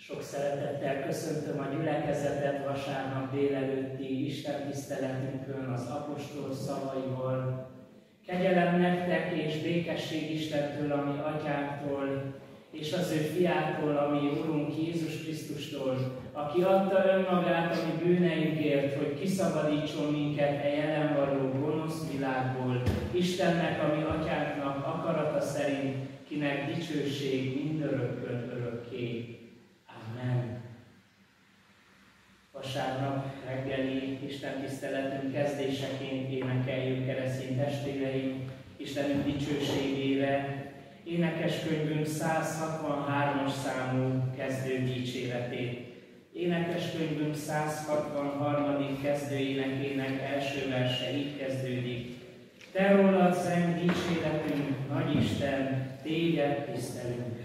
Sok szeretettel köszöntöm a gyülekezetet vasárnap délelőtti istentiszteletünkön az apostol szavaival. Kegyelem nektek és békesség Istentől, ami Atyánktól, és az ő fiától, ami Urunk Jézus Krisztustól, aki adta önmagát a mi bűneinkért, hogy kiszabadítson minket jelen való gonosz világból, Istennek, ami Atyánknak akarata szerint, kinek dicsőség mindörökkön örökké. Amen. Vasárnap reggeli istentiszteletünk kezdéseként énekeljük, keresztény testvéreim, Istenünk dicsőségére énekeskönyvünk 163-as számú kezdő dicséretét. Énekeskönyvünk 163. kezdőénekének első verse így kezdődik. Te rólad szent dicséretünk, nagy Isten, téged tisztelünk.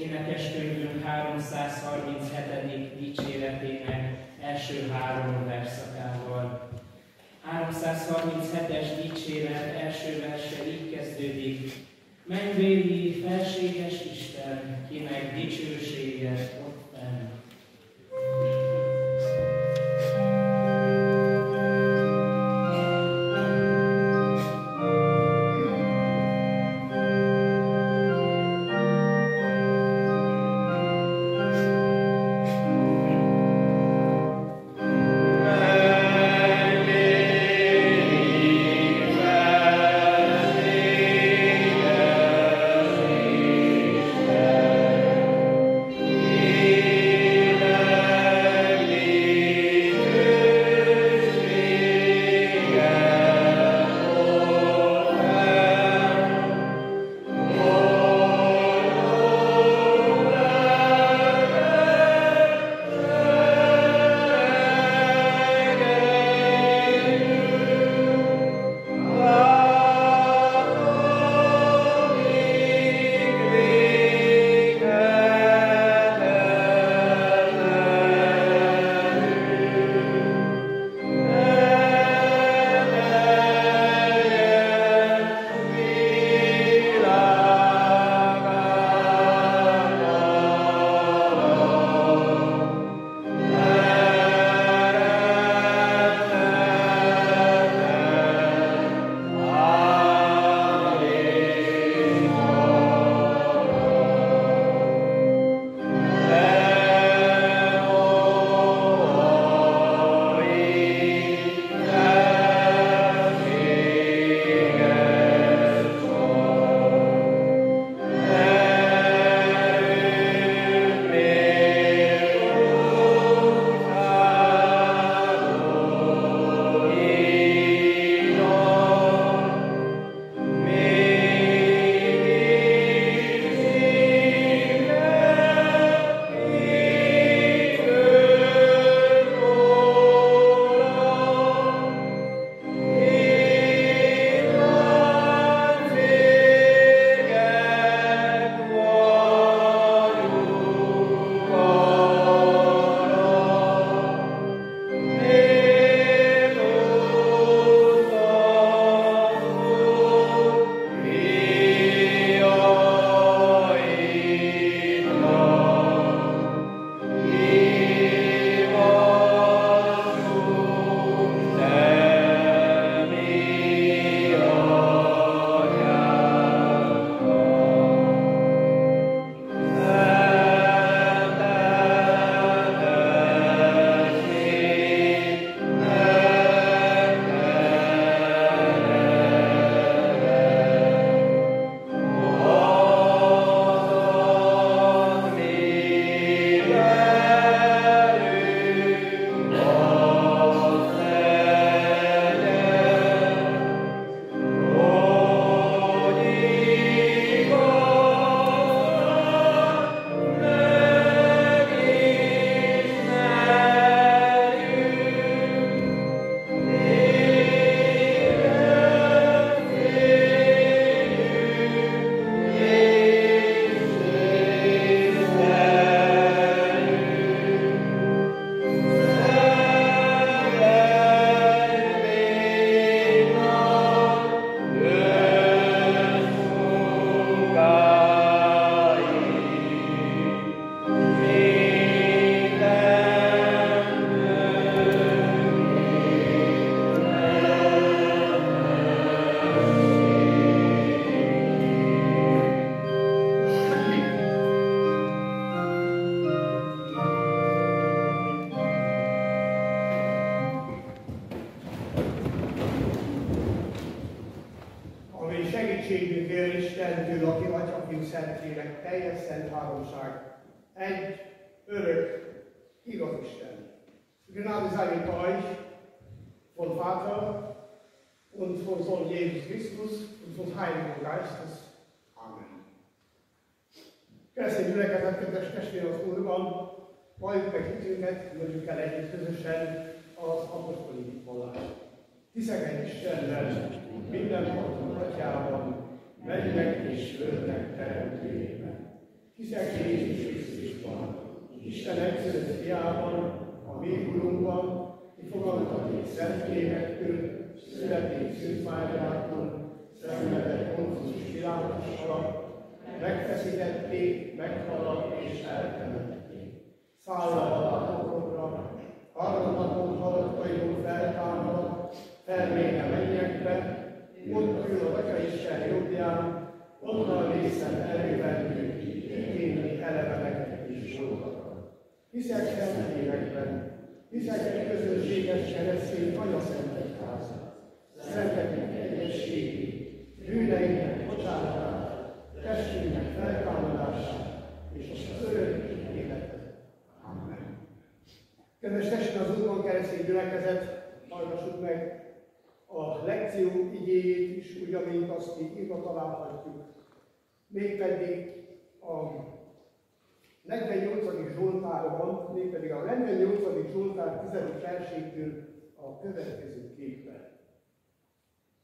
Énekeskönyvünk 337. dicséretének első három verszakával. 337-es dicséret első verse így kezdődik. Mennyvéri, felséges Isten, kinek dicsősége ott fenn. Amen. Szentlélek, teljes szent háromság, egy, örök, igaz Isten. Gnade sei mit euch, von Vater und von Sohn Jesus Christus und vom Heiligen Geistes. Amen. Keresztény gyülekezet, kedves testvér az Úrban, valljuk meg hitünket, mondjuk el együtt közösen az apostoli vallást. Hiszek egy Istennel, mindenható Atyában, mennek és földnek teremtőjében. Hiszek Jézus Krisztusban, Isten egyszerű fiában, a mi Urunkban, ki fogadtatik Szentlélektől, születik Szűz Máriától, szenvedett Pontus Pilátus alatt, megfeszítették, meghaladt és eltemették. Száll a halálokra, harmadnapon halottaiból feltámad, felméne mennyekbe, ott ül az Atyaisten jobbján, onnan részen erővel igényli eleveneket és dolgokat. Hiszek Szentlélekben, hiszek egy közönséges keresztény anyaszentegyházat, szentek egyességét, bűneinknek bocsánatát, testünknek feltámadását és az örök életet. Amen. Kedves testvérek, az Úrban keresztény gyülekezet, hallgassuk meg a lekció igéjét is, úgy, amint azt mi írva találhatjuk. Mégpedig a 48. Zsoltárban, mégpedig a 48. Zsoltár 10. versétől a következő képen.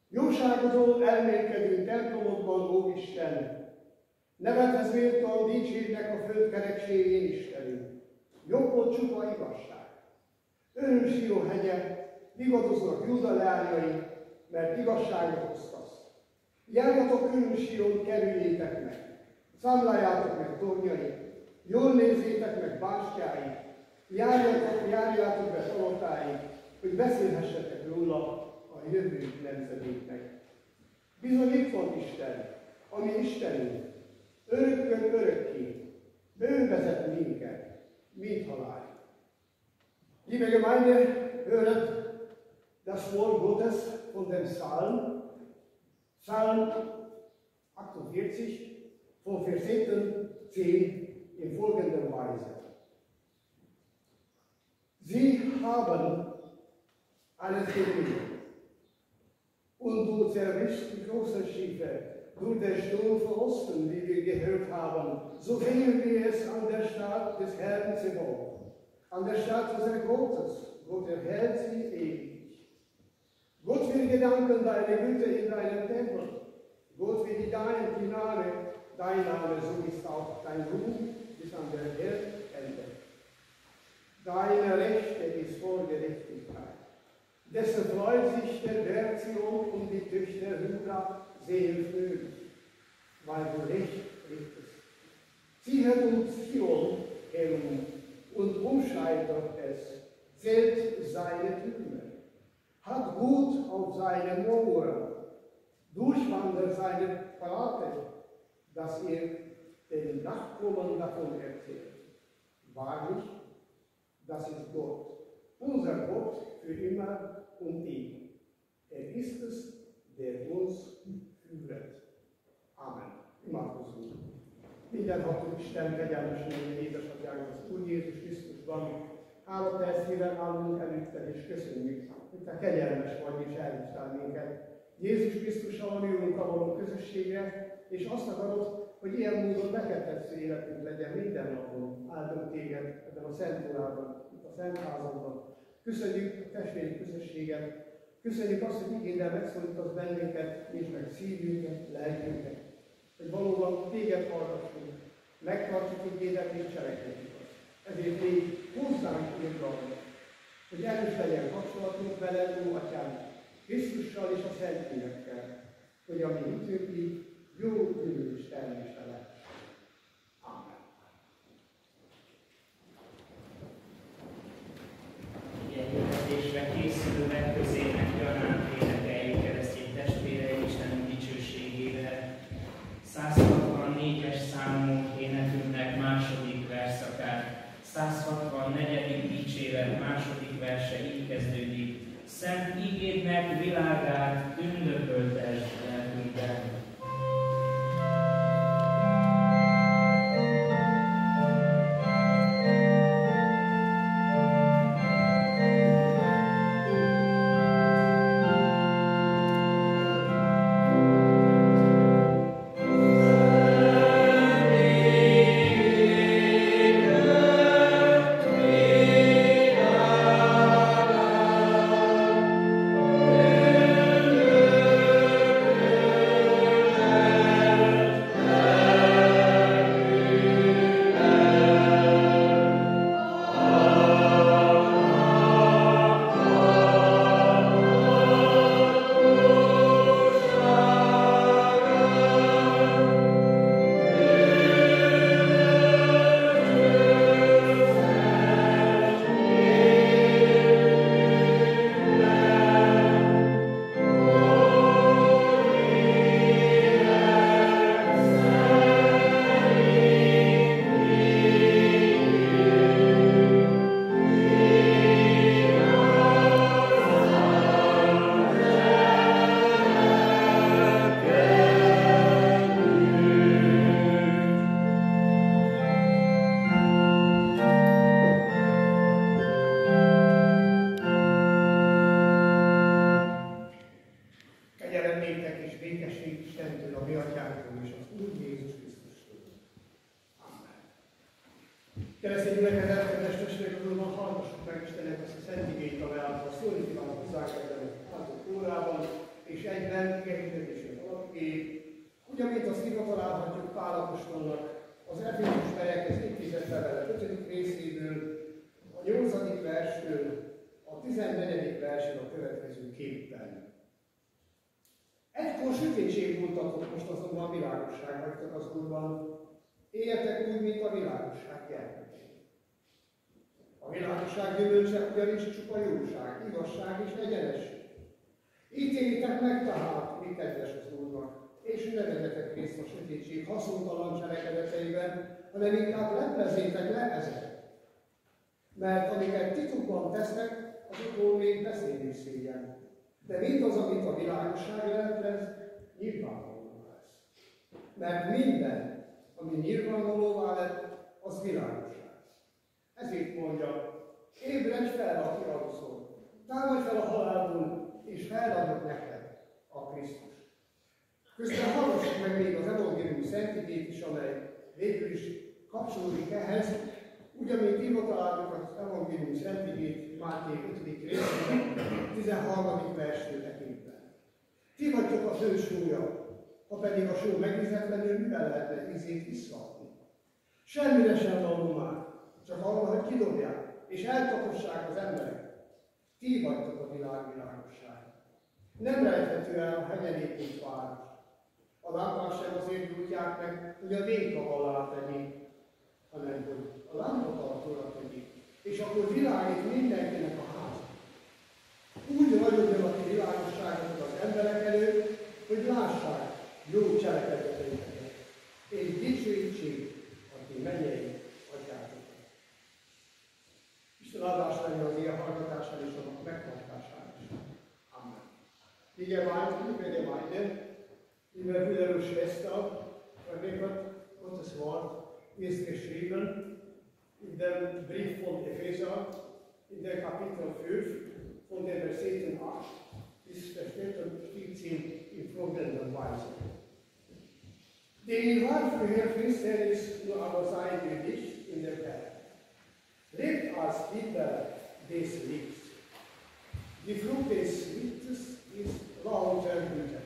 Jóságodról elmélkedő templomodban, ó Isten, nevedhez méltóan dicsérnek a föld kerekségén Istenünk. Jobbot csupa igazság. Öröm Sion hegye, vigadoznak Júda leányai, mert igazságot osztasz. Járjatok Öröm Sion, kerüljétek meg, számláljátok meg tornyait, jól nézzétek meg bástyáit, járjátok be palotáit, hogy beszélhessetek róla a jövő nemzedéknek. Bizony itt van Isten, ami Istenünk, örökkön örökké, ő vezet minket, mint halál. Liebe Gemeinde, höret das Wort Gottes von dem Psalm, Psalm 48, von Vers 10 in folgender Weise. Sie haben alles gesehen, und du zerrichst die großen Schiffe durch den Sturm vor Osten, wie wir gehört haben. So sehen wir es an der Stadt des Herrn Zebaoth, an der Stadt unseres Gottes. Gott erhält sie ewig. Gott will gedanken deine Güte in deinem Tempel. Gott will die Gnade, dein Name, so ist auch dein Ruhm bis an der Erdende. Deine Rechte ist voll Gerechtigkeit. Dessen freut sich der Berg Zion und die Töchter Juda sehen fröhlich, weil du Recht richtest. Ziehet uns Zion herum und umschreitet es, zählt seine Türme, hat Gut auf seine Mauern, durchwandert seine Palate, dass ihr den Nachkommen davon erzählt. Wahrlich, das ist Gott, unser Gott für immer und ewig. Er ist es, der uns führt. Amen. Imádkozzunk. Mindenható Isten, kegyelmes mennyei édesatyánk, az Úr Jézus Krisztusban. Hálapercével állunk előtted, és köszönjük, hogy te kegyelmes vagy, és elhívtál minket. Jézus Krisztussal, a mi Urunkkal való közösségre, és azt akarod, hogy ilyen módon neked tetsző életünk legyen minden napon. Áldunk téged ebben a Szent Órában, itt a Szent Házadban. Köszönjük a testvéri közösséget, köszönjük azt, hogy igéddel megszólítasz bennünket, nyisd meg szívünket, lelkünket, hogy valóban téged hallgassunk, megtartjuk igédet és cselekedjük azt. Ezért még hozzánk írgalmat, hogy erős legyen kapcsolatunk veled, ó Atyánk, Krisztussal és a Szentlélekkel, hogy a mi hitünk így jó gyümölcs és termésre lehet. Amen. Igen, hirdetésre készülőek közének gyanánt énekeljük keresztény testvérei Isten dicsőségére. 164-es számú énekünknek második verszakát, 164. dicséret második verse így kezdődik. Szent igédnek világát ünnököltesd lelkünkben. Keresztény gyülekezet, kedves testvérek, úrban, hallgassuk meg Istennek azt a szent igényt, amely által szólni kívánok hozzánk ebben a házott órában, és egyben igényítésünk alapjét, ugyanint azt írva találhatjuk Pál apostolnak az Efézus Fejekkhez intézett levele 5. részéből, a 8. verstől a 14. versen a következő képpen. Egykor sötétség voltatok, most azonban világosság vagytok az Úrban, éljetek úgy, mint a világosság gyermekei. A világosság gyümölcse ugyanis csupa jóság, igazság és egyenesség. Ítéljétek meg tehát, mi kedves az Úrnak, és ne vegyetek részt a sötétség haszontalan cselekedeteiben, hanem inkább leplezzétek le ezeket. Mert amiket titokban tesznek, azokról még beszélni szégyen. De mindaz, amit a világosság leplez, nyilvánvalóvá lesz. Mert minden, ami nyilvánvalóvá lett, az világosság. Ezért mondja, ébredj fel, aki alszol, támadj fel a halálból, és feladok neked a Krisztus. Közben hallgassuk meg még az evangélium szent igét is, amely végül is kapcsolódik ehhez, ugyanint írva találjuk az evangélium szent igét Máté 5. részében, 13. verstől tekintetben. Ti vagytok a fő sója, ha pedig a só megvizetlenül, mivel lehetne ízét visszaadni? Semmire sem való már, csak arra, hogy kidobják, és eltapossák az emberek. Ti vagytok a világ világossága. Nem rejthető el a hegyen épült város. A lámpát sem azért gyújtják meg, hogy a véka alá tegyék, hanem hogy a lámpatartóra tegyék, és akkor világít mindenkinek a háza. Úgy ragyogjon a ti világosságotok az emberek előtt, hogy lássák jó cselekedeteiket, és dicsőítsék a ti mennyei atyátokat. Isten áldás legyen az ilyen hallgatásán és annak megtartásán is. Amen. Die Gemeinde, liebe Brüder und Schwestern, Gottes Wort ist geschrieben in dem Brief von Epheser, in der Kapitel 5, von den Versen 8 bis Versen 14 in folgender Weise. Den wahrhaftigen Finsternis nur aber seid ihr nicht in der Welt. Lebt als Kinder des Lichts. Die Frucht des Lichtes ist lauter Güte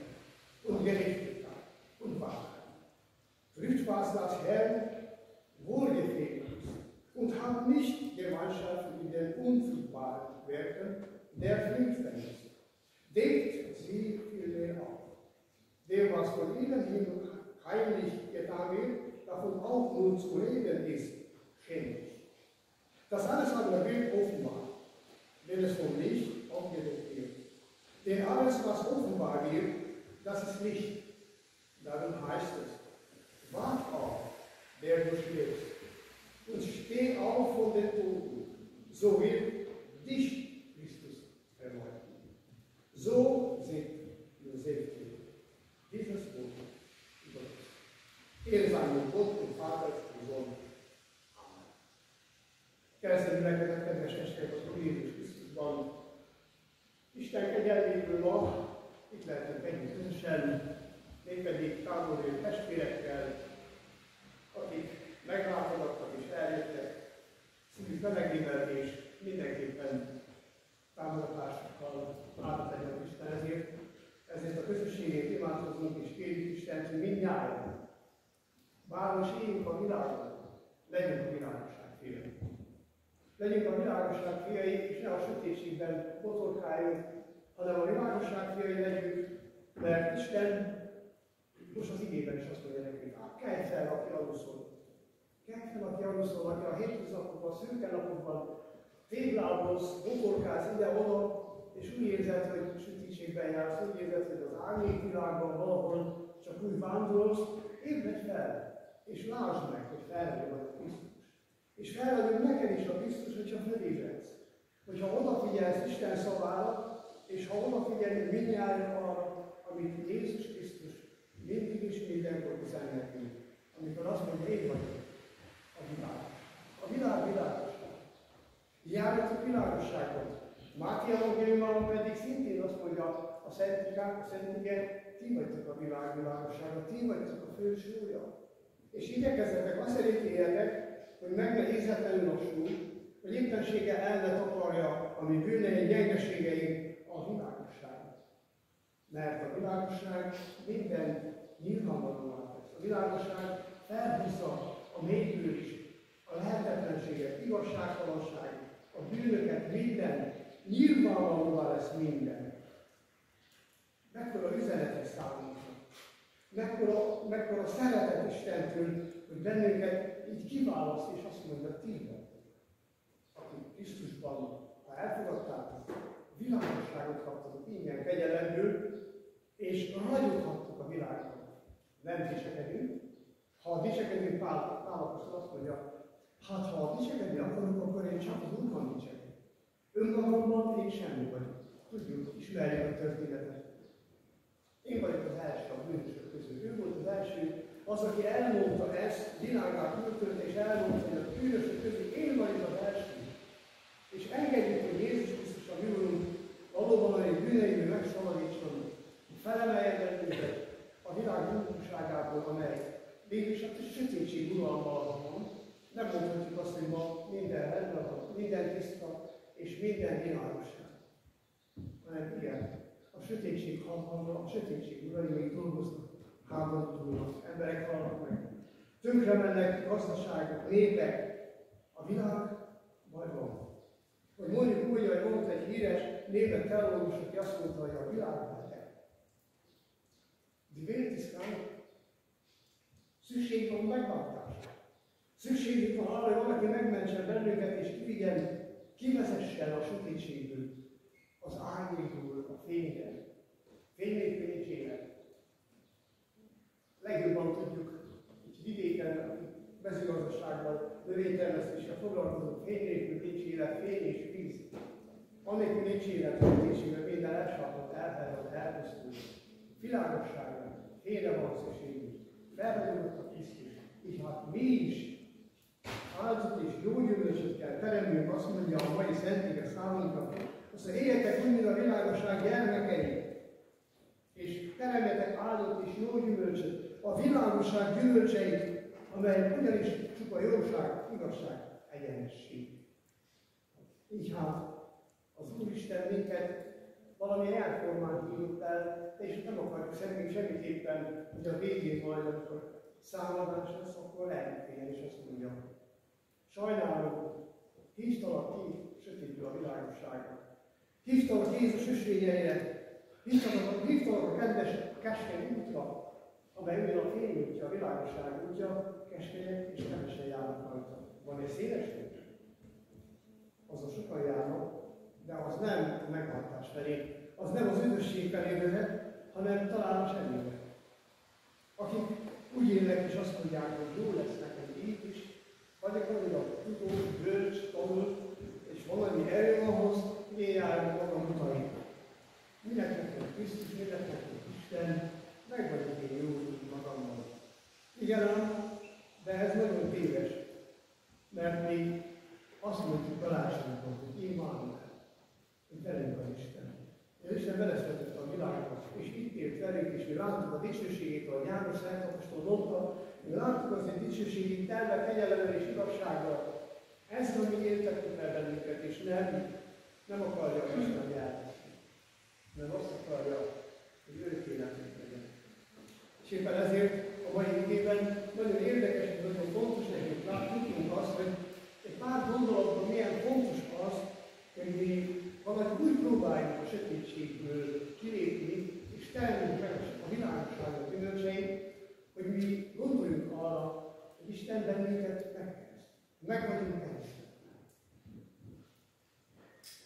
und Gerechtigkeit und Wahrheit. Prüft, was das Herrn wohlgefällig ist und habt nicht Gemeinschaft mit den unfruchtbaren Werken der Finsternis. Deckt sie vielmehr auf. Dem, was von ihnen hin heimlich getan wird, davon auch nur zu reden ist, schändlich. Das alles aber wird offenbar, wenn es vom Licht aufgedeckt wird. Denn alles, was offenbar wird, das ist Licht. Darum heißt es, wach auf, der du schläfst, und steh auf von den Toten, so wird dich Christus erleuchten. So sind Josef dieses Buch über uns. Er sei mit Gott und Vater gesonnen. Amen. Keresztény gyülekezet, kedves testvérek, az Úr Jézus Krisztusban. Isten kegyelméből ma itt lehetünk együtt közösen, mégpedig távollévő testvérekkel, akik meglátogattak és eljöttek, szívük melegével és mindenképpen támogatásokkal állat legyen Isten ezért. Ezért a közösségét imádkozunk és kérjük Istent, hogy mindnyájan, bár most éljünk a világon, legyünk a világosság fiai. Legyünk a világosság fiai, és ne a sötétségben botorkáljunk, hanem a világosság fiai legyünk, mert Isten most az igében is azt mondja nekünk, kelj fel, aki aluszol. Kelj fel, aki aluszol, aki a hétköznapokban, szürke napokban téglábolsz, botorkálsz ide-oda, és úgy érzed, hogy sötétségben jársz, úgy érzed, hogy az árnyékvilágban valahol csak úgy vándorolsz, ébredj fel, és lásd meg, hogy felhő vagy a Krisztus. És felhő neked is a Krisztus, hogyha felébredsz. Hogyha odafigyelsz Isten szavára, és ha odafigyelünk mindnyájan arra, amit Jézus Krisztus mindig is mindenkor üzen nekünk, amikor azt mondja, én vagyok a világ. A világ világosság. Járjatok világosságot. Máté evangéliumban pedig szintén azt mondja a Szentike, ti vagytok a világ világossága, ti vagytok a fő súlya. És igyekezzetek azt szerint éljetek, hogy megnehézetlenül lassul, hogy éppenséggel el ne takarja a mi bűnei, gyengeségeink a világosság. Mert a világosság minden nyilvánvalóan tesz. A világosság felhúzza a mélyből is, a lehetetlenséget, igazságtalanságot, a bűnöket, minden, nyilvánvalóan lesz minden. Mekkora üzenet ez számunkra. Mekkora szeretet Istentől, hogy bennünket így kiválaszt, és azt mondja, ti akik Krisztusban, ha elfogadtátok, világosságot kaptatok ingyen kegyelemből, és ragyoghattok a világban. Nem dicsekedünk. Ha dicsekedünk, Pál apostol azt mondja, hát ha dicsekedni akarok, akkor én csak az Úrban dicsekedek. Önmagamban én semmi vagyok. Tudjuk, ismerjük a történetet. Én vagyok az első a bűnösök közül. Ő volt az első, az, aki elmondta ezt, világát költötte, és elmondta, hogy a bűnösök közül én vagyok az első. És engedjük, hogy Jézus Krisztus a mi Úrunk valóban a bűneiből megszabadítson, hogy felemeljen bennünket a világ bűnösságából, amely mégis a sötétség uralma van. Nem mondhatjuk azt, hogy ma minden rendben van, minden tiszta, és minden világosság. Hanem igen, a sötétség hatalma, a sötétség urai még dolgoznak, háborúdulnak, emberek halnak meg. Tönkre mennek gazdaságok, népek, a világ baj van. Hogy mondjuk úgy, hogy volt egy híres német teológus, aki azt mondta, hogy a világ beteg. Die Welt ist krank. Szükség van megváltásra. Szükségük van arra, hogy valaki megmentse bennünket, és kivezessen a sötétségből az árnyékból a fényre. Fénynél nincs élet. Legjobban tudjuk, így vidéken, mezőgazdaságban, növénytermesztéssel foglalkozó fény nélkül nincs élet, fény és víz. Annélkül nincs élet, sötétségben minden elsápadt, elhelyezett, elpusztult. Világosságra, fényre van szükségünk. Felragyogott a Krisztus. Így hát mi is áldott és jó gyümölcsöt kell teremtünk, azt mondja a mai Szentége számunkra. Azt mondja, éljetek úgy, mint a világosság gyermekei, és teremjetek áldott és jó gyümölcsöt, a világosság gyümölcseit, amely ugyanis csupa jóság, igazság, egyenesség. Így hát az Úristen minket valami elformán hívott el, és nem akarjuk semmiképpen, hogy a végén majd, amikor számadás lesz, akkor elféljen, és azt mondja, sajnálom, hívtalak ki sötétből a világosságra. Hívtalak Jézus ösvényeire, hívtalak a kedves, keskeny útra, amely ugyan a fény útja, a világosság útja, keskenyek és kevesen járnak rajta. Van egy széles út? Azon sokan járnak, de az nem a megváltás felé, az nem az üdvösség felé vezet, hanem talán a semmibe. Akik úgy élnek és azt mondják, hogy jó lesz nekem így is, vagy akkor a tudós, bölcs, tanul, és valami erő ahhoz, hogy én járok magam utain. Minek nekem Krisztus, minek nekem Isten, meg vagyok én jó magammal. Igen ám, de ez nagyon téves, mert mi azt mondjuk Galásánban, hogy Immanuel, hogy velünk van Isten. És Isten beleszvetett a világot, és itt ért velünk, és mi láttuk a dicsőségét, ahogy János Szent Apostol mondta, mi láttuk az egy dicsőségét telve kegyelemmel és igazsággal. Ez van, mi éltetünk el bennünket, és nem akarja az Isten elveszni, mert azt akarja, hogy örök életünk legyen. És éppen ezért a mai igében nagyon érdekes, és nagyon fontos nekünk tudjunk azt, hogy egy pár gondolatban milyen fontos az, hogy mi valahogy úgy próbáljuk a sötétségből kilépni, és termünk meg a világosságot gyümölcseit, hogy mi gondoljunk arra, hogy Isten bennünket megkereszt. Meg vagyunk keresztül.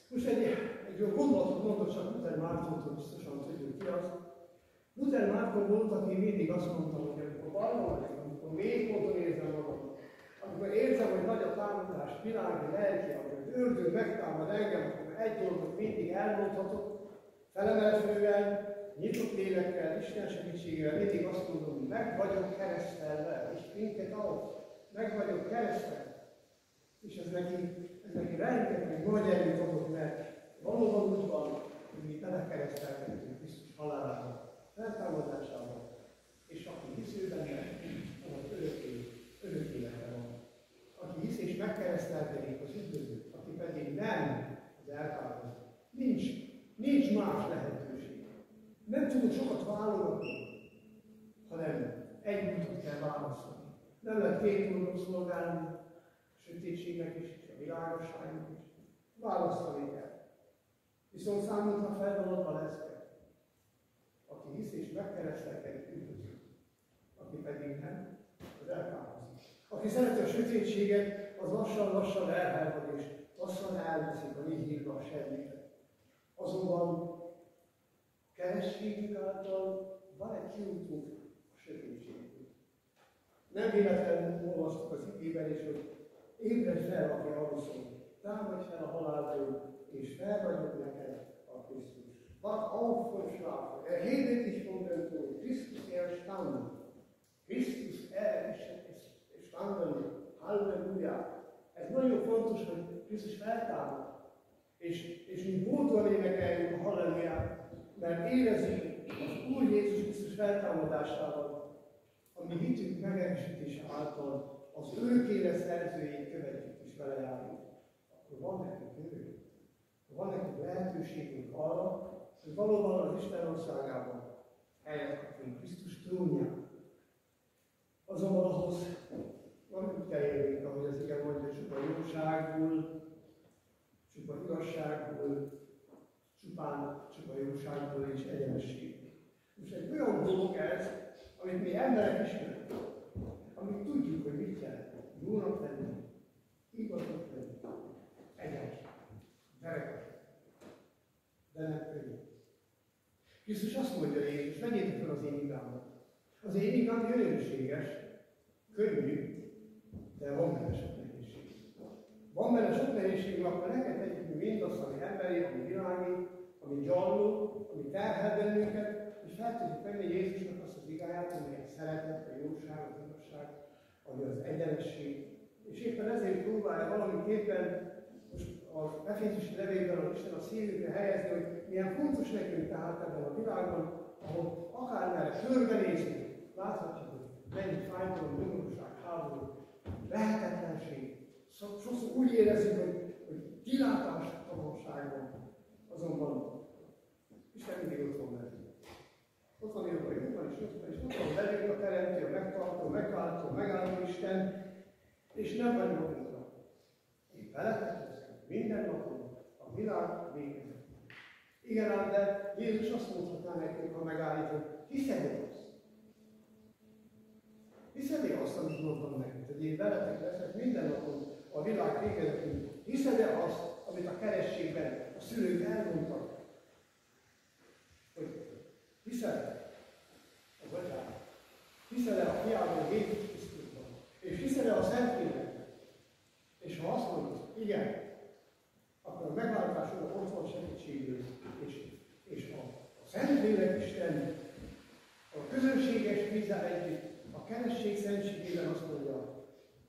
Most egy jó gondolatot mondott csak Luther Mártontól, biztosan tudjuk ki az. Luther Márton volt, aki mindig azt mondta, hogy amikor bajban vagyok, amikor mélyponton érzem magam, amikor érzem, hogy nagy a támadás, világi, lelki, amikor az ördög megtámad engem, akkor egy dolgot mindig elmondhatok, felemeltően, nyitott lélekkel, Isten segítségével mindig azt mondom, hogy meg vagyok keresztelve, és minket ahhoz, meg vagyok keresztelve. És ez neki rengeteg nagy erőt adott, mert valóban úgy van, hogy mi belekeresztelkedünk Krisztus halálában, feltámadásában, és aki hisz ő benne, annak örök élete van. Aki keresztelkedik az üdvözlő, aki pedig nem az elkárhozott. Nincs más lehetőség. Nem tudunk sokat válogatni, hanem egy utat kell választani. Nem lehet két úrnak szolgálni, a sötétségnek is, és a világosságnak is. Választani kell. Viszont számunkra felvaladva lesz kell. Aki hisz és megkeresztelkedik, üdvözlő. Aki pedig nem, az elkárhozik. Aki szereti a sötétséget, az lassan-lassan elhárvad, és lassan elveszik a mi hírba a semmit. Azonban kerességünk által van egy kiútunk a sötétségből. Nem véletlenül olvastuk az igében is, hogy ébredj fel, aki alszol, támadj fel a halálból, és felragyog neked a Krisztus. Wach auf vom Schlaf, erhebe dich vom Tod, Christus erstanden. Krisztus erstanden, halleluja. Ez nagyon fontos, hogy Krisztus feltámad. És mi bódban énekeljük a halleluját, mert érezzük az Úr Jézus Krisztus feltámadásával, ami hitünk megerősítése által az örök élet szerzőjét követjük és vele járunk. Akkor van nekünk jövő. Van nekünk lehetőségünk arra, hogy valóban az Isten országában helyet kapjunk Krisztus trónján. Azonban ahhoz nem úgy kell élnünk, ahogy az igen mondja, csupa jóságból, csupa igazságból, csupa jóságból és egyenességből. Most egy olyan dolog ez, amit mi emberek ismerünk, amit tudjuk, hogy mit jelent. Jónak lenni, igaznak lenni, egyenes, verekas, de nem könnyű. Krisztus azt mondja Jézus, vegyétek fel az én igámat. Az én igám gyönyörűséges, könnyű, de van benne sok nehézség. Van benne sok nehézség, akkor neked tegyük mindazt, ami emberi, ami világi, ami gyarló, ami terhel bennünket, és fel tudjuk venni Jézusnak azt az igáját, amely a szeretet, a jóság, az igazság, ami az egyenesség. És éppen ezért próbálja valamiképpen most az Efézusi levélben az Isten a szívünkre helyezni, hogy milyen fontos nekünk tehát ebben a világban, ahol akármilyen körbenézünk, láthatjuk, hogy mennyi fájdalom, nyomorúság, háború, lehetetlenség. Sokszor úgy érezzük, hogy kilátástalanságban, azonban Isten mindig ott van velünk. Ott van írva, hogy ott van, és ott van velünk a teremtő, a megtartó, megváltó, megálló Isten, és nem vagy magunkra. Én veletek leszek minden napon a világ végezetén. Igen ám, de Jézus azt mondhatná nekünk, ha megállítunk, hiszed-e azt? Hiszed-e azt, amit mondtam nekünk, hogy én veletek leszek minden napon a világ végezetén? Hiszed-e azt, amit a kerességben a szülők elmondtak? Hogy hiszed-e az Atyában? Hiszed-e a Fiában, Jézus Krisztusban? És hiszed-e a Szentlélekben? És ha azt mondod, igen, akkor a megváltásod ott van segítségül, és a Szentlélek Isten a közönséges vízzel együtt, a keresztség szentségében azt mondja,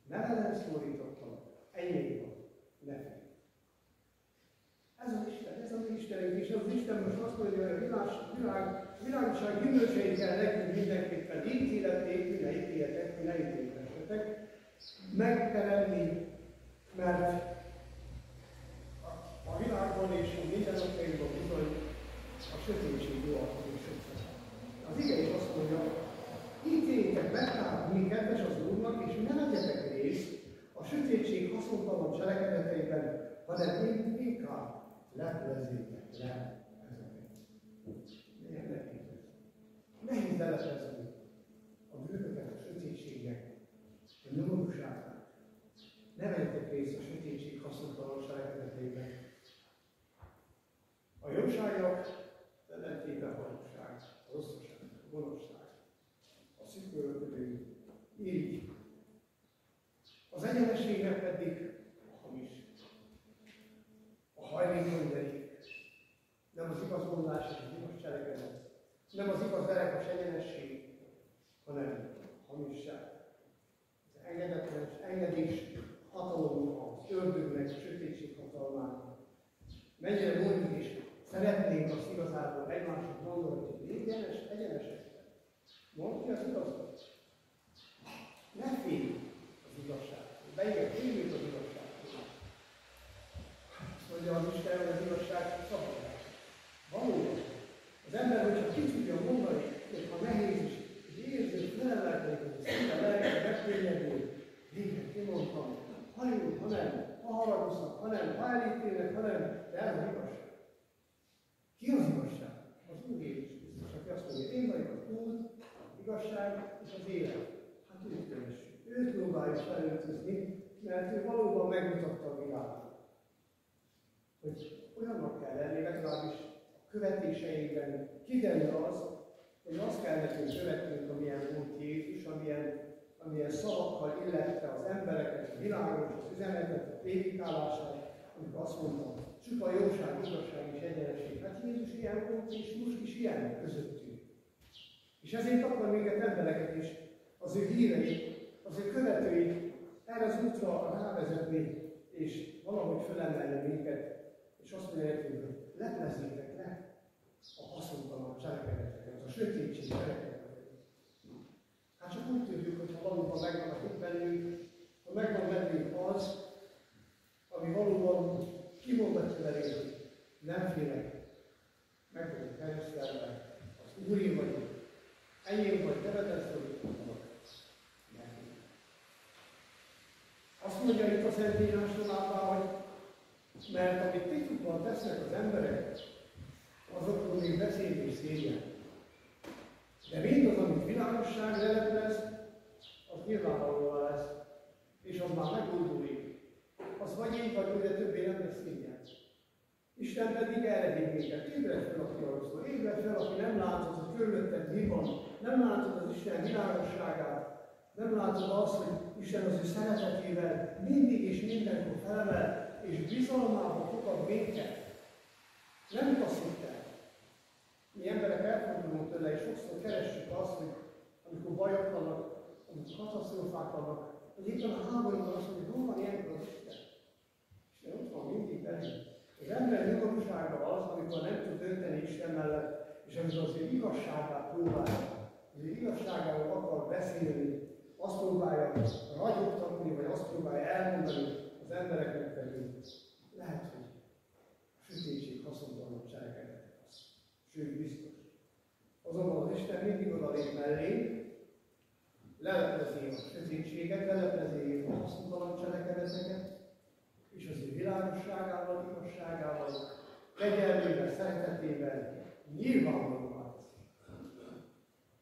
ne velem szólítottam, enyém van, ne félj. Ez az Isten, ez a mi Istenünk, és az Isten most azt mondja, hogy a világosság gyümölcseit kell nekünk mindenképpen ítélet nélkül, ne ítéljetek, ne ítéltessetek, megteremni, mert a világban és a mindennapjainkban bizony a sötétség jó akkor is sokszor. Az ige is azt mondja, ítéljétek meg tehát mi kedves az Úrnak, és ne legyetek részt a sötétség haszontalan cselekedeteiben, hanem inkább leplezzétek le ezeket. Milyen nehéz ez? Nehéz leleplezni a bűnöket, a sötétségnek, a nyomorúságnak. Ne vegyetek részt a sötétség haszontalan cselekedeteiben. A jóságnak ellentéte a valóság, a rosszaság, a gonoszság, a szűkölködő, így. Az egyenességnek pedig a hamis, a hajlékonyderék, nem az igaz mondás és az igaz cselekedet, nem az igaz verekas egyenesség, hanem a hamisság. Az engedés hatalom az ördögnek, a sötétség hatalmának. Mennyire mondjuk is szeretnénk azt igazából egymásnak mondani, hogy egyenesek. Mondd ki az igazat. Ne félj az igazság. Beígért, félünk az igazság. hanem ha haragoznak, hanem ha elítélnek, hanem de ez az igazság. Ki az igazság? Az Úr Jézus Krisztus, aki azt mondja, én vagyok az Úr, igazság és az élet. Hát őt kövessük. Őt próbáljuk felöltözni, mert ő valóban megmutatta a világot. Hogy olyannak kell lenni, legalábbis a követéseinkben kiderül az, hogy azt kell nekünk követnünk, amilyen volt Jézus, amilyen szavakkal illette az embereket, a világot, az üzenetet, a prédikálását, amikor azt mondta, csupa jóság, igazság és egyenesség. Hát Jézus ilyen volt, és most is ilyen közöttünk. És ezért akar minket embereket is, az ő hírei, az ő követői erre az útra rávezetni, és valahogy fölemelni minket, és azt mondja nekünk, hogy leplezzétek le a haszontalan cselekedeteket, a sötétség cselekedeteket. Hát csak úgy tudjuk, hogy ha valóban megvan itt bennünk, ha megvan bennünk az, ami valóban kimondatja velünk, hogy nem félek, meg vagyok keresztelve, az Úré vagyok, enyém vagy, nevetett vagyok, azt mondja itt a Szentírás továbbá, hogy mert amit titokban tesznek az emberek, azokról még beszél és szégyen. De mindaz, amit világosság leleplez, az nyilvánvalóan lesz, és az már megoldódik. Az vagy így vagy, de többé nem lesz szégyen. Isten pedig erre hív minket. Ébredj fel, aki arról szól. Ébredj fel, aki nem látod, hogy körülötted mi van. Nem látod az Isten világosságát. Nem látod azt, hogy Isten az ő szeretetével mindig és mindenkor felemel, és bizalmában fogad minket. Nem taszít el. Mi emberek elfordulunk tőle, és sokszor keressük azt, hogy amikor bajok vannak, amikor katasztrófák vannak, hogy éppen a háborúban azt mondjuk, hol van ilyenkor az Isten? Isten ott van mindig bennünk. Az ember nyugodtsága az, amikor nem tud dönteni Isten mellett, és amikor az ő igazságát próbálja, az ő igazságáról akar beszélni, azt próbálja ragyogtatni, vagy azt próbálja elmondani az embereknek pedig. Lehet, hogy a sötétség haszontalan cselekedetek az. Sőt, biztos. Azonban az Isten mindig odalép mellé, leleplezi a sötétséget, leleplezi a haszontalan cselekedeteket, és az ő világosságával, igazságával, kegyelmével, szeretetével nyilvánvalóan.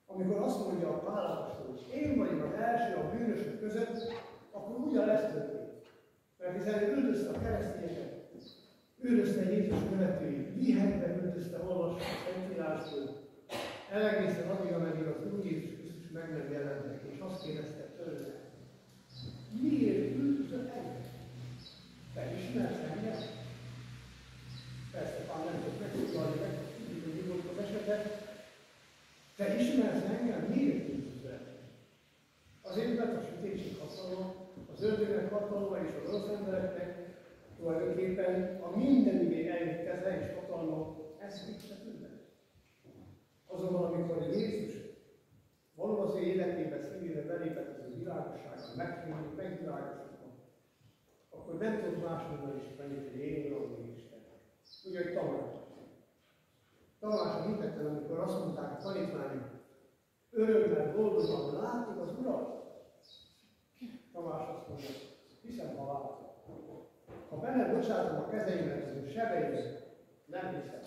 Amikor azt mondja a Pál apostol, hogy én vagyok az első a bűnösök között, akkor ugyan lesz történt. Mert hiszen ő üldözte a keresztényeket, üldözte Jézus követőit, vihegyben üldözte, olvassa a Szentírásból, egészen addig, ameddig az Úr Jézus Krisztus meg nem jelent neki, és azt kérdezte tőle, miért üldözöl engem? Te ismersz engem? Persze, Pál nem tud megszólalni, meg tudjuk, hogy mi volt az esetet. Te ismersz engem? Miért üldözöl engem? Azért, mert a sötétség hatalma, az ördögnek hatalma és a rossz embereknek tulajdonképpen a mindenigé eljött keze és hatalma, ezt mit tűnnek. Azonban, amikor Jézus valóban az ő életébe, szívébe belépett az ő világosságban, megvilágosodva, akkor nem tud más mondani is annyit, hogy én Uram, én Isten. Ugye, hogy Tamás. Tamás a hitetlen, amikor azt mondták a tanítványok, örömmel, boldogan láttuk az Urat. Tamás azt mondja, hiszem, ha látom. Ha benne bocsátom a kezeimet, az ő sebeimet, nem hiszem.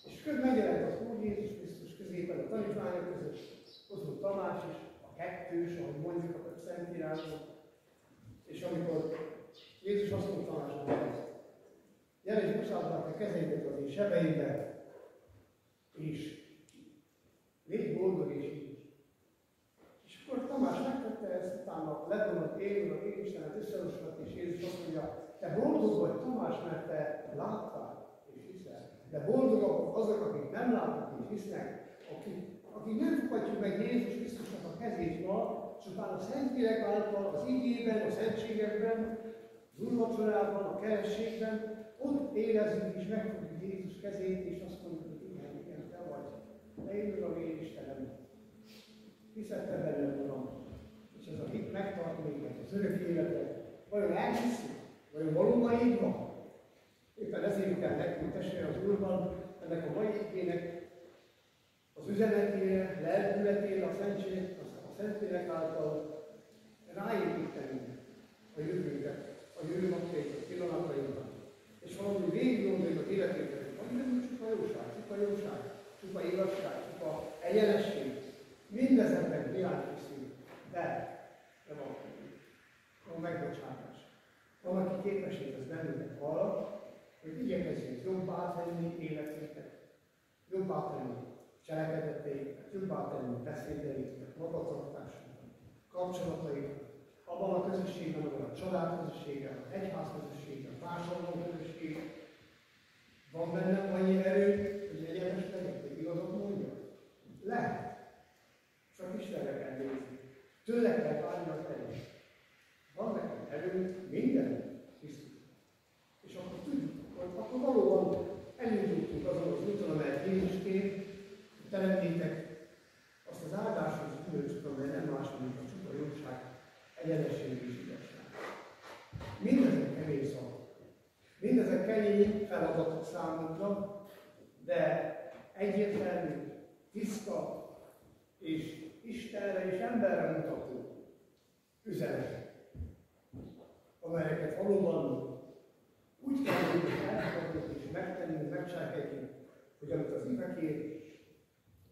És megjelent az Úr Jézus Krisztus középen a tanítványok között, ott volt Tamás is, a kettős, ahogy mondjuk a Szentírásban. És amikor Jézus azt mondta Tamásnak, gyere és bocsátnak a kezeidet az én sebeimbe, és légy boldog és így. És akkor Tamás megtette ezt, utána ledonott én Uram, én Istenet összeosott, és Jézus azt mondja, te boldog vagy Tamás, mert te láttál és hiszel. De boldogak azok, akik nem látnak és hisznek, akik nem fogadjuk meg Jézus Krisztusnak a kezét ma, csupán a Szentlélek által, az igében, a szentségekben, az úrvacsorában, a kerességben, ott érezzük és megfogjuk Jézus kezét, és azt mondjuk, hogy igen, te vagy. De én Uram, én Istenem. Hiszed te bennem, Uram. És ez a hit megtart minket, az örök életet. Vajon elhiszünk? Vajon valóban így van? Éppen ezért kell nekünk testvére az Úrban, ennek a mai igének az üzenetére, lelkületére, a Szentlélek által ráépíteni a jövőbe. megbocsátás. Van, aki képesítesz bennünket arra, hogy igyekezzünk jobbá tenni életünket, jobbá tenni cselekedeteinket, jobbá tenni beszédeinket, magatartásunkat, kapcsolataikat, abban a közösségben, ahol a családközösséggel, az egyházközösséggel, a társadalom közösséggel. Van bennem annyi erő, hogy egyenes legyek, hogy igazat mondjak? Lehet. Csak Istenre kell nézni. Tőle kell várni a teljes. Van nekem erő minden Krisztus. És akkor tudjuk, hogy akkor valóban elindultunk azon az úton, amelyet Jézus kér, hogy teremtétek azt az áldásos gyümölcsöt, amely nem más, mint a csupa jóság, egyenesség és igazság. Mindezek kemény szavak. Mindezek kemény feladatok számunkra, de egyértelmű, tiszta és Istenre és emberre mutató üzenetek, amelyeket valóban úgy kell, hogy elfogadjuk és megtennünk, megcselekedjünk, hogy amit az ige kér,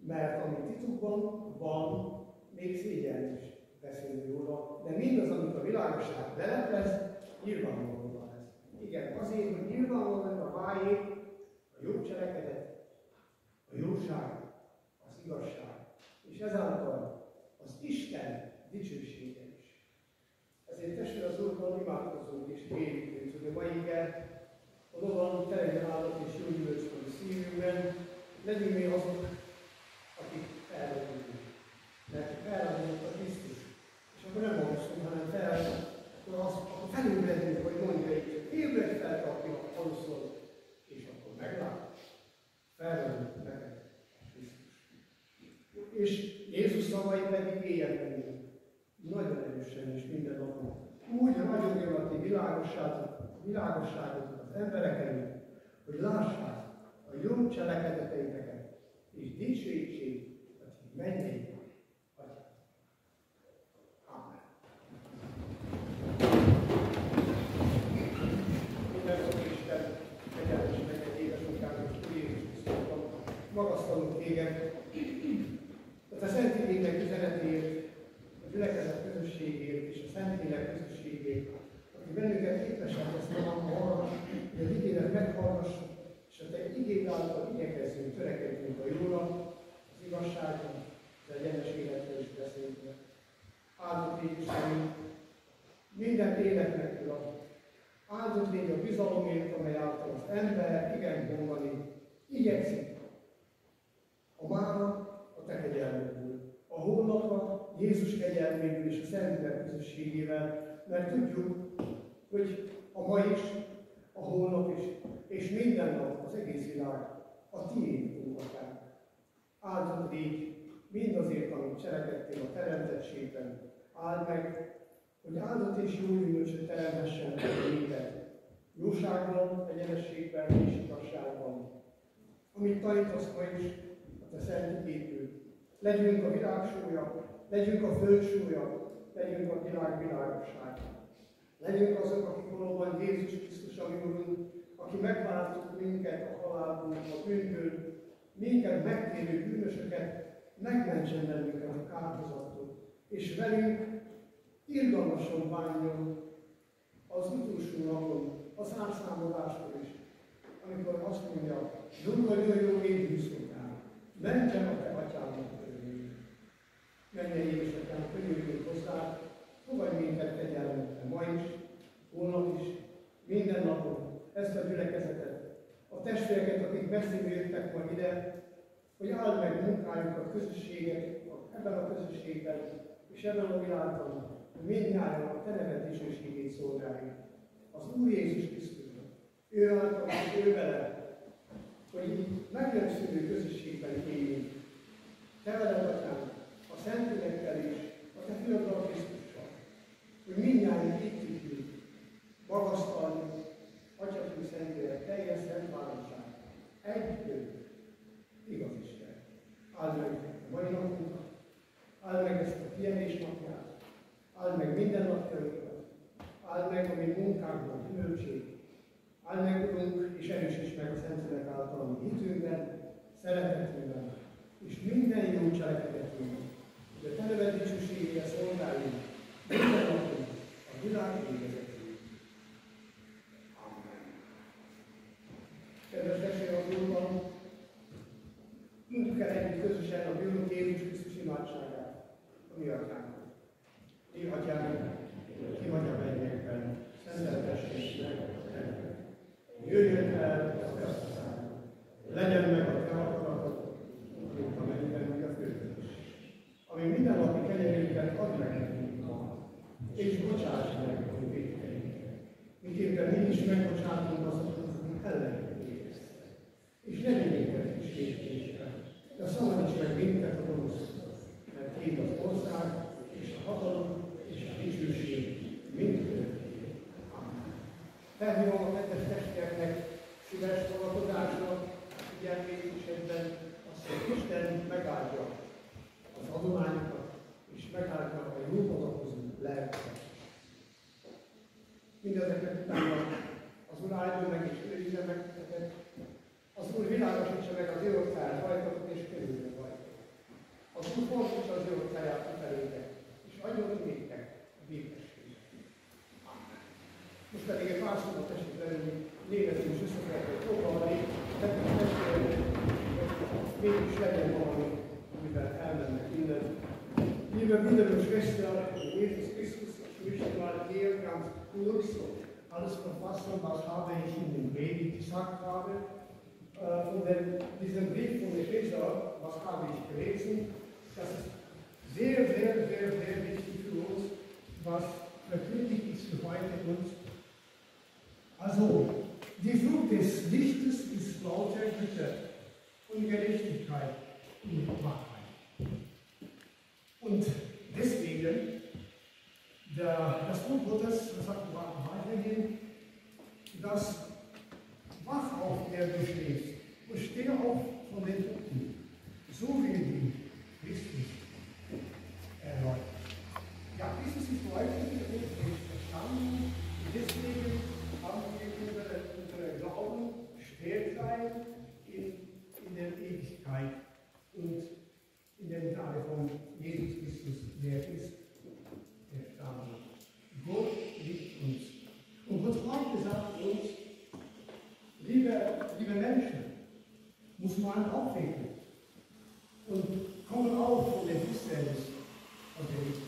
mert amit titokban van, még szégyen is beszélni róla, de mindaz, amit a világosság beleplez, nyilvánvalóan lesz. Igen, azért, hogy nyilvánvalóan a váljék, a jó cselekedet, a jóság, az igazság, és ezáltal az Isten dicsősége is. Ezért testvére az Úrban imádkozunk és kérjük, hogy a mai ige valóban tele áldott és jó gyümölcs van a szívünkben, legyünk mi azok, akik felragyunk. Mert felragyunk a Krisztus. És akkor nem alszunk, hanem akkor felébredünk, hogy mondja így, ébredj fel, aki alszol, és akkor meglátod. Felragyunk neked Krisztus. És Jézus szavai pedig éljen bennünk. Nagyon erősen és minden napon. Úgy ragyogjon a ti világosságot az embereken, hogy lássák a jó cselekedeteiteket, és dicsőítsék a ti mennyei Atyát. Amen. Mindenki Isten, egyenes neked édesanyának, Úr Jézus Krisztusban, magasztalunk téged, a Szent Igének üzenetért, a gyülekezet közösségért és a Szentlélek közösségért, aki bennünket képesek tesznek arra, hogy az igénet meghallgassuk, és a te igéd által igyekezzünk, törekedjünk a jóra, az igazságra, az egyenes életre is beszélve. Áldott légy Istenünk, minden életnek Uram. Áldott légy a bizalomért, amely által az ember igen mondani igyekszik. A mára a te kegyelmedből, a holnapra Jézus kegyelméből és a Szentlélek közösségével, mert tudjuk, hogy a ma is, a holnap is, és minden nap az egész világ a tiéd, Ó Atyánk. Áldott légy mindazért, amit cselekedtél a teremtettségben. Áld meg, hogy áldott és jó gyümölcsöt teremhessen a léted. Jóságban, egyenességben és igazságban. Amit tanítasz ma is, a te szent igéből. Legyünk a világ súlya, legyünk a föld súlya, legyünk a világ világossága. Legyünk azok, akik valóban Jézus Krisztus, ami Urunk, aki megváltott minket a halálból, a bűnből, minket megtérő bűnösöket, megmentsen bennünket a kárhozattól, és velünk irgalmasan bánjon az utolsó napon, az árszámoláskor is, amikor azt mondja, nagyon jó édűszolgál, menjen a te atyának örülni. Menjen édesatyának, örüljünk hozzá, fogadj minket kegyelmetben ma is, holnap is, minden napon ezt a gyülekezetet, a testvéreket, akik messzire jöttek majd ide, hogy áld meg munkájukat, közösséget ebben a közösségben és ebben a világban, hogy mindnyájan a te neved dicsőségét szolgáljuk. Az Úr Jézus Krisztusnak, ő által és ő vele, hogy így megnökszülő közösségben éljünk. Te veled, Atyám, a Szentlélekkel és a te fiatal Krisztussal, hogy mindnyájan itt tudjuk magasztalni Atya, Fiú, Szentlélek teljes szentvállalság. Egy igaz Isten. Áld meg a mai napunkat, áld meg ezt a pihenés napját, áld meg minden napjainkat, áld meg a mi munkánkban gyümölcsét, áld meg, Urunk, és erősíts meg a Szentlélek által a mi hitünkben, szeretetünkben, és minden jó cselekedetünkben, hogy a te neved dicsőségére szolgáljunk minden napon, a világ végezetéig. Amen. Kedves testvérek az Úrban, mondjuk el együtt közösen a bűnök Jézus Krisztus imádságát, a mi atyánknak. Mi atyánk, ki vagy a mennyekben, szenteltessék meg a te. Jöjjön el a te országod. Legyen meg a te akaratod, mint a mennyben, úgy a földön is. Ami minden napi kenyerünket add meg nekünk ma, és bocsáss meg a mi vétkeinket, miképpen mi is megbocsátunk azoknak, akik ellenünk éreztek. És ne vigy minket kísértésbe, de szabadíts meg minket a gonosztól, mert tiéd az ország, és a hatalom, és a dicsőség mindörökké. Amen. Felhívom a kedves testvéreknek szíves fogadkozásra, figyelmézésedben azt, hogy Isten megáldja az adományokat, és megáldja a jóban okozó lelket. Mindezeket utána az Úr áldjon meg és őrizze meg titeket. Az Úr világosítsa meg az ő országát rajtatok és körülbelül rajtatok. Az Úr fordítsa az ő országát kifelétek, és adjon néktek a békességet. Amen. Most pedig egy pár szóval tessék belőle, lélezni és összefelelőt foglalni, mégis legyen valami, amivel elmennek innen. Liebe Brüder und Schwestern, Jesus Christus, ich möchte mal hier ganz kurz alles verfassen, was habe ich in dem Predigt gesagt habe. Von diesem Brief von Epheser, was habe ich gelesen? Das ist sehr, sehr, sehr, sehr wichtig für uns, was verkündigt ist für heute uns. Also, die Frucht des Lichtes ist lauter Güte und Gerechtigkeit und Wahrheit. Und deswegen, das Wort Gottes, das sagt weiterhin, dass wach auf, der du schläfst, und steh auf von den Toten, so wie du Christus erläutert. Ja, Christus ist leugnet und ist verstanden, und deswegen haben wir unseren Glauben stärkt sein in der Ewigkeit und in der Gnade von Jesus Christus, der ist erstanden. Gott liebt uns. Und Gott heute sagt uns, liebe Menschen, muss man aufwecken und kommen auf von der Finsternis und der Licht.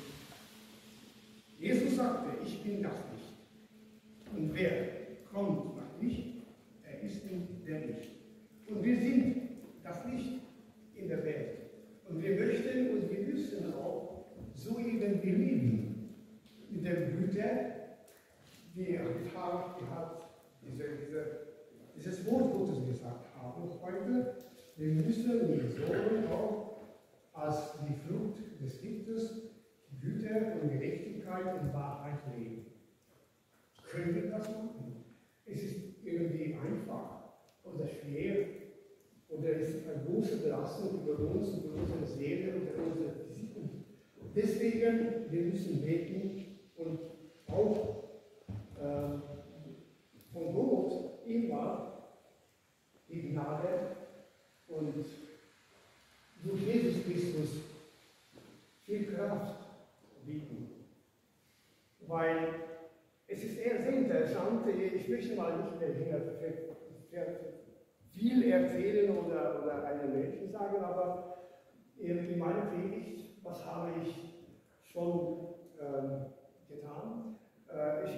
Jesus sagte, ich bin das Licht. Und wer kommt nach Licht, er ist in der Licht. Und wir sind das Licht in der Welt. Und wir möchten und wir müssen auch so eben leben. Mit der Güte, die hat dieses Wort Gottes gesagt haben heute. Wir müssen, wir sollen auch als die Frucht des Lichtes Güte und Gerechtigkeit und Wahrheit leben. Können wir das machen? Es ist irgendwie einfach oder schwer oder es ist eine große Belastung über uns und über unsere Seele und über unsere Physik. Deswegen, wir müssen beten und auch von Gott immer die Gnade und durch Jesus Christus viel Kraft bieten. Weil es ist eher sehr interessant, ich möchte mal nicht mehr viel erzählen oder einem Menschen sagen, aber in meiner Predigt, was habe ich schon getan?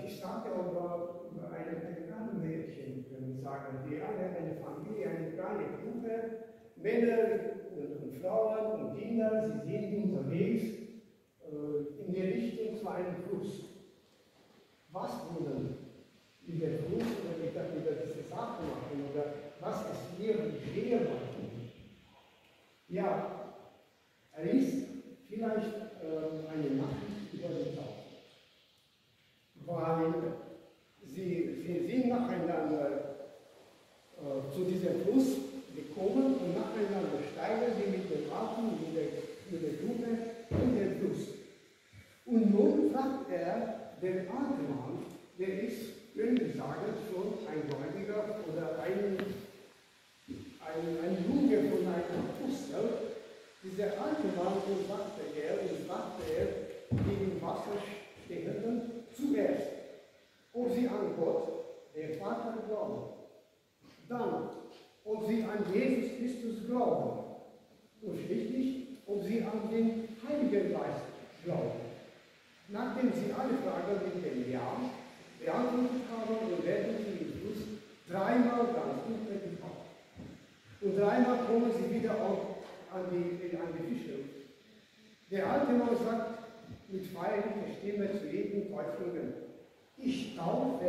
Ich sagte über ein Pelikanenmädchen, können wir sagen, die eine Familie, eine kleine Gruppe, Männer und Frauen und Kinder, sie sind unterwegs in die Richtung zu einem Fluss. Was wollen mit dem Fluss oder mit dieser Sache machen oder was ist hier schwer machen? Ja, er ist vielleicht eine Nachricht über den Taufe. Weil sie sind nacheinander zu diesem Fluss gekommen und nacheinander steigen sie mit dem Atem, mit der Gruppe in den Fluss. Und nun fragt er den alten Mann, der ist, können wir sagen, schon ein Gläubiger oder ein Junge von einem Apostel. Dieser alte Mann, so sagte er, die im Wasser stehenden, zuerst sie an Gott, den Vater, glauben. Dann, ob sie an Jesus Christus glauben. Und schließlich, ob sie an den Heiligen Geist glauben. Nachdem sie alle Fragen mit dem Ja beantwortet haben, und werden sie im Schluss dreimal ganz konkret ab. Und dreimal kommen sie wieder an die Fische. Der alte Mann sagt mit feierlicher Stimme zu jedem Täuflingen: Ich taufe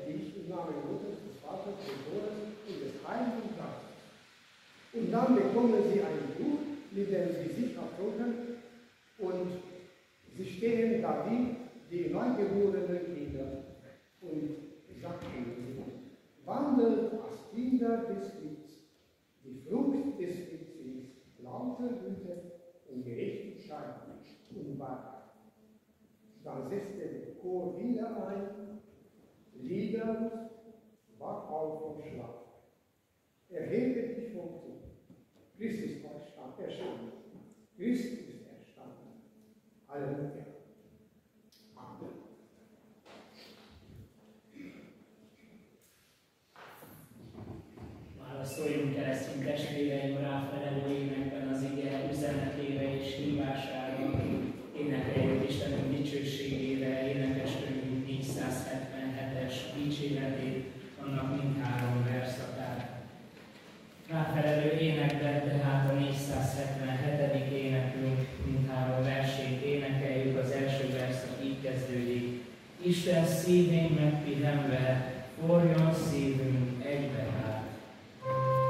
dich im Namen Gottes, des Vaters, des Sohnes und des Heiligen Geistes. Und dann bekommen sie ein Buch, mit dem sie sich erfolgen, und sie stehen da wie die neugeborenen Kinder und sagen ihnen: Wandelt als Kinder des Lichts. Die Frucht des Lichts ist lauter Güte und Gerechtigkeit und Wahrheit. Dann setzt der Chor wieder ein: Lieder, wach auf vom Schlaf. Erhebe dich vom Tod. Christ ist erstanden. Christ ist erstanden. Halleluja. Amen. Válaszoljunk keresztény testvéreim ráfelelő énekben az ige üzenetére és hívására. Énekeljük Istenünk dicsőségére, énekeskönyvünk 477-es dicséretét, annak mindhárom verszakát. Ráfelelő énekben tehát a 477. énekünk mindhárom versét énekeljük. Az első verszak így kezdődik: Isten szívén megpihenve, forjon szívünk egybe hát. Amen.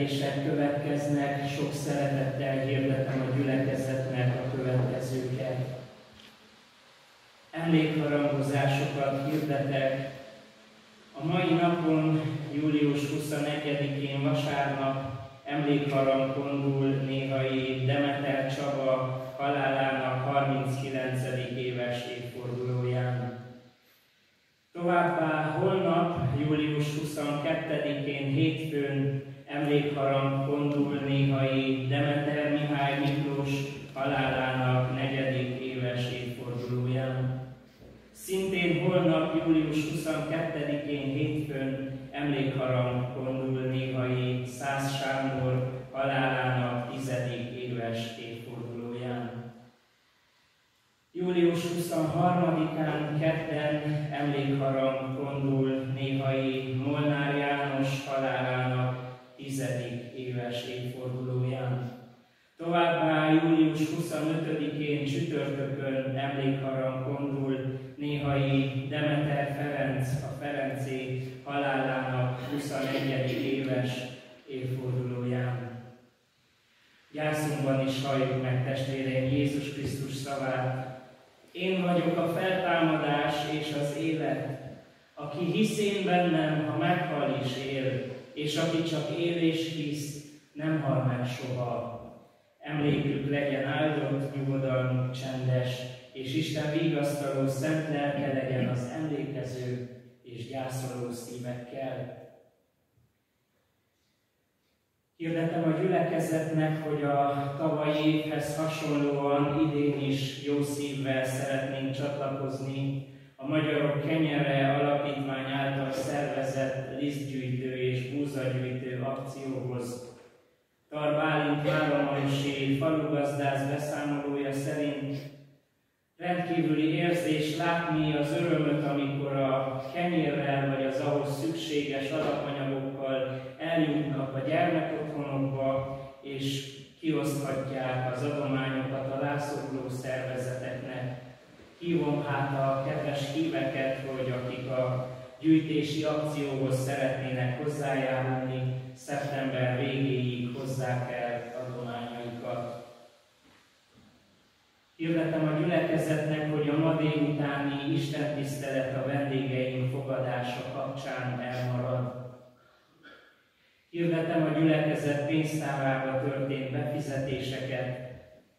hirdetések következnek, sok szeretettel hirdetem a gyülekezetnek a következőket. Emlékharangozásokat hirdetek. A mai napon, július 21-én vasárnap emlékharang kondul néhai Demeter Csaba halálának 39. éves évfordulóján. Továbbá holnap, július 22-én hétfőn emlékharang kondul néhai Demeter Mihály Miklós halálának 4. éves évfordulóján. Szintén holnap, július 22-én hétfőn emlékharang kondul néhai Szász Sándor halálának 10. éves évfordulóján. Július 23-án kedden emlékharang kondul néhai Molnár János halálának 10. éves évfordulóján. Továbbá július 25-én csütörtökön emlékharang kondul néhai Demeter Ferenc, a Ferencé halálának 21. éves évfordulóján. Gyászunkban is halljuk meg, testvéreim, Jézus Krisztus szavát. Én vagyok a feltámadás és az élet. Aki hisz én bennem, ha meghal is él, és aki csak él és hisz, nem hal meg soha. Emlékük legyen áldott, nyugodalmuk csendes, és Isten vigasztaló szent lelke legyen az emlékező és gyászoló szívekkel. Hirdetem a gyülekezetnek, hogy a tavalyi évhez hasonlóan idén is jó szívvel szeretnénk csatlakozni a Magyarok Kenyere Alapítvány által szervezett lisztgyűjtő és búzagyűjtő akcióhoz. Tar Bálint váramarosi falugazdász beszámolója szerint rendkívüli érzés látni az örömöt, amikor a kenyérrel vagy az ahhoz szükséges alapanyagokkal eljutnak a gyermekotthonokba, és kioszthatják az adományokat a rászoruló szervezeteknek. Hívom hát a kedves híveket, hogy akik a gyűjtési akcióhoz szeretnének hozzájárulni, szeptember végéig hozzák el adományaikat. Hirdetem a gyülekezetnek, hogy a ma délutáni istentisztelet a vendégeink fogadása kapcsán elmarad. Hirdetem a gyülekezet pénztárába történt befizetéseket.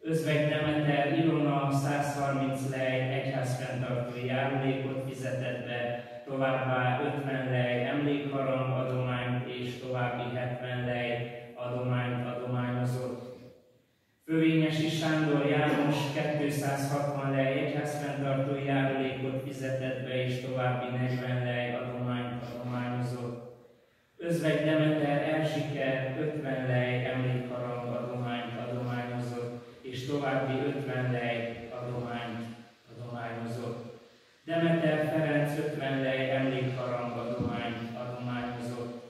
Özvegy Demeter Ilona 130 lej egyházfenntartói járulékot fizetett be, továbbá 50 lej emlékharang adományt és további 70 lej adományt adományozott. Fővényesi Sándor János 260 lej egyházfenntartói járulékot fizetett be, és további 40 lej adományt adományozott. Özvegy Demeter Erzsike 50 lej emlékharang adományt adományozott, és további 50 lej adományt adományozott. Demeter Ferenc 50 lej emlékharang adományt adományozott.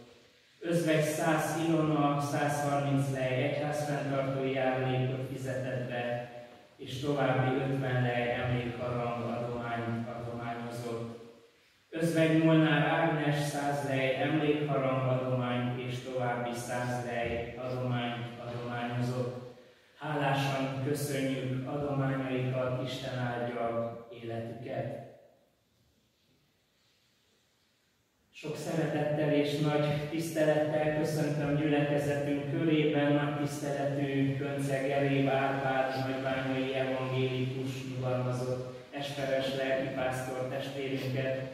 Özvegy Szász Ilona 130 lej egyházfenntartói járulékot fizetett be, és további 50 lej emlékharang adományt adományozott. Özvegy Molnár Ágnes 100 lej emlékharang adományt, és további 100 lej adományt adományozott. Hálásan köszönjük adományaikat, Isten áldja életüket. Sok szeretettel és nagy tisztelettel köszöntöm gyülekezetünk körében nagy tiszteletű Könceg Eréb Árpád nagybányai evangélikus nyugalmazott esperes lelkipásztor testvérünket,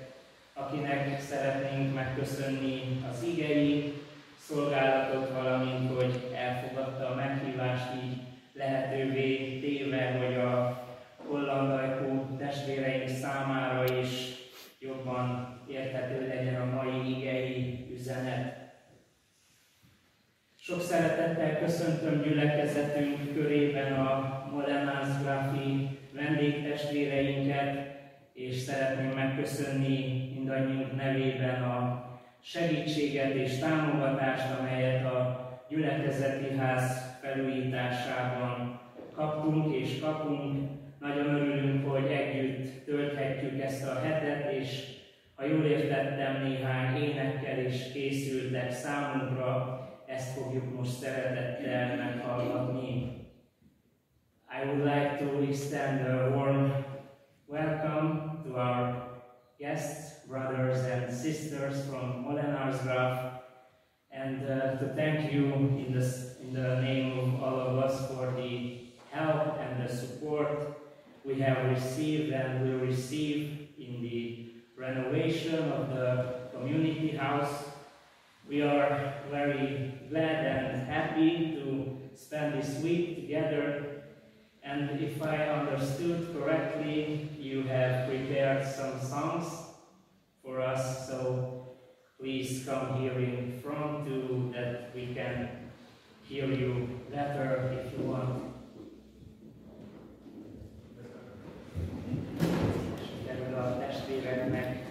akinek szeretnénk megköszönni az igei szolgálatot, valamint hogy elfogadta a meghívást, így lehetővé téve, hogy a hollandajkú testvéreink számára is jobban érthető legyen a mai igei üzenet. Sok szeretettel köszöntöm gyülekezetünk körében a Molenász-Grafi vendégtestvéreinket, és szeretném megköszönni mindannyiunk nevében a segítséget és támogatást, amelyet a gyülekezeti ház felújításában kaptunk és kapunk. Nagyon örülünk, hogy együtt tölthetjük ezt a hetet, és ha jól értettem, néhány énekkel is készültek számunkra ezt fogjuk most szeretettel meghallgatni. I would like to extend a warm welcome to our guests, brothers and sisters from Molenarsgraf, and to thank you in the name of all of us for the help and the support we have received and will receive in the renovation of the community house. We are very glad and happy to spend this week together. And if I understood correctly, you have prepared some songs for us, so please come here in front too, that we can hear you better if you want. Sikerül a testvéreknek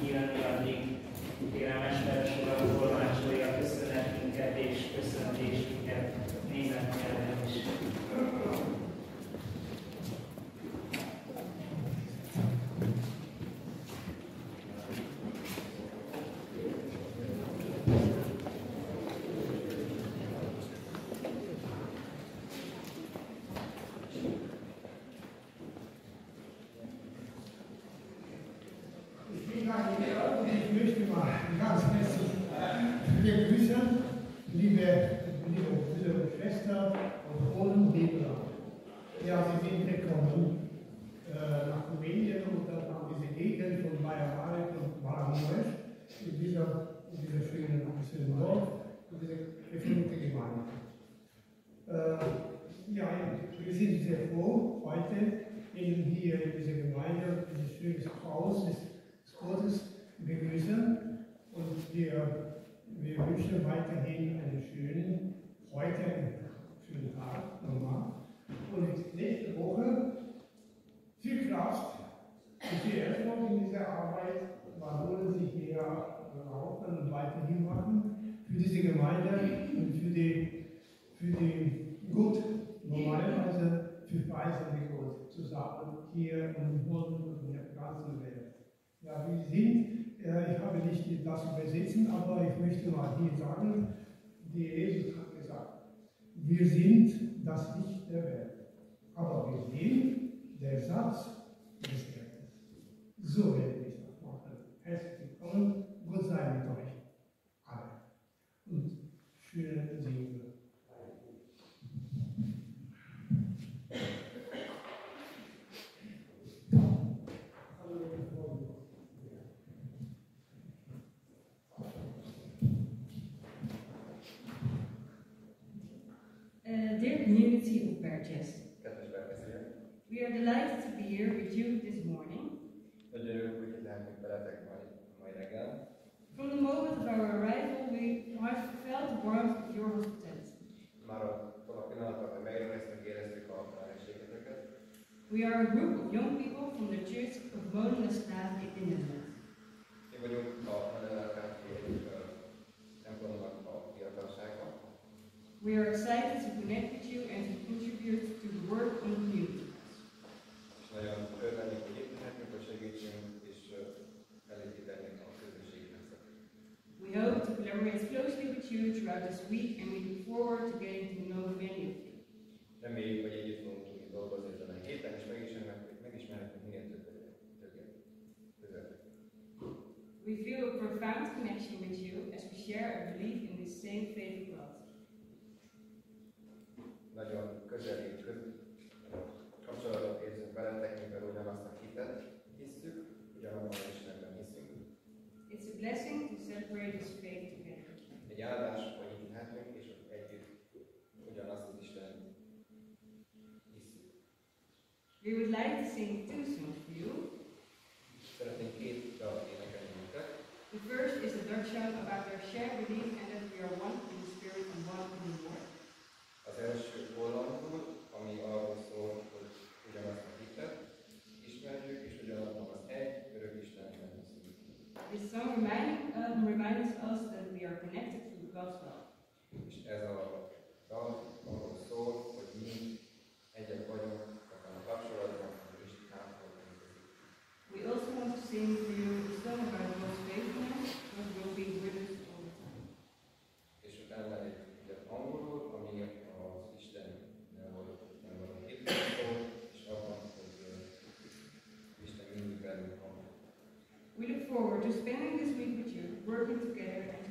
írni, addig kérem Mesteres Urat tolmácsolja a köszönetünket és köszöntésünket német nyelven is. Ich möchte mal ganz herzlich begrüßen, liebe Brüder und Schwestern aus Polen und Niederlande. Ja, Sie sind gekommen nach Rumänien und dann an diese Gegend von Bayer-Marek und Maramuresch, in dieser schönen Dorf, in dieser geführten Gemeinde. Ja, wir sind sehr froh, heute Ihnen hier in dieser Gemeinde, dieses schönes Haus des Gottes begrüßen und wir wünschen weiterhin einen schönen Tag nochmal. Und nächste Woche viel Kraft und viel Erfolg in dieser Arbeit. Man wollen sich hier laufen und weiterhin machen für diese Gemeinde und für die gut normalerweise für Weise Gott zusammen hier in Polen und in der ganzen Welt. Ja, wir sind, ich habe nicht das übersetzen, aber ich möchte mal hier sagen, die Jesus hat gesagt, wir sind das Licht der Welt, aber wir sind der Salz des Erdens. So werde ich das machen. Herzlich willkommen, Gott sei mit euch alle und schönen Segen. Dear community of Bergjes, we are delighted to be here with you this morning. From the moment of our arrival, we have felt the warmth of your hospitality. We are a group of young people from the Church of Molenarsgraaf in the Netherlands. We are excited to connect with you and to contribute to the work on the community. We hope to collaborate closely with you throughout this week and we look forward to getting to know many of you. Reméljük, hogy együtt fogunk tudni dolgozni ezen a héten, és megismerhetünk minél többet közöttük. We feel a profound connection with you as we share a belief in the same faith of God. Nagyon közeli kapcsolatot érzünk veletek, mivel ugyanazt a hitet hisszük, ugyanabban az Istenben hiszünk. It's a blessing to celebrate this faith together. Egy áldás, hogy itt lehetünk, és együtt ugyanazt az Istent hisszük. We would like to sing two songs for you. Szeretnénk két dalt énekelni nektek. The first is a Dutch song about our shared belief and that we are one in the Spirit and one in the Lord. Az első hollandul, ami arról szól, hogy ugyanazt a hitet ismerjük, és ugyanabban az egy örök Istenben hiszünk. This song reminds us that we are connected through God's love. És ez a dal arról szól, hogy mi egyek vagyunk ebben a kapcsolatban, hogy Isten hátul közik. We also want to sing for you a song about God's faithfulness, God will be with us all the time. És to spending this week with you, working together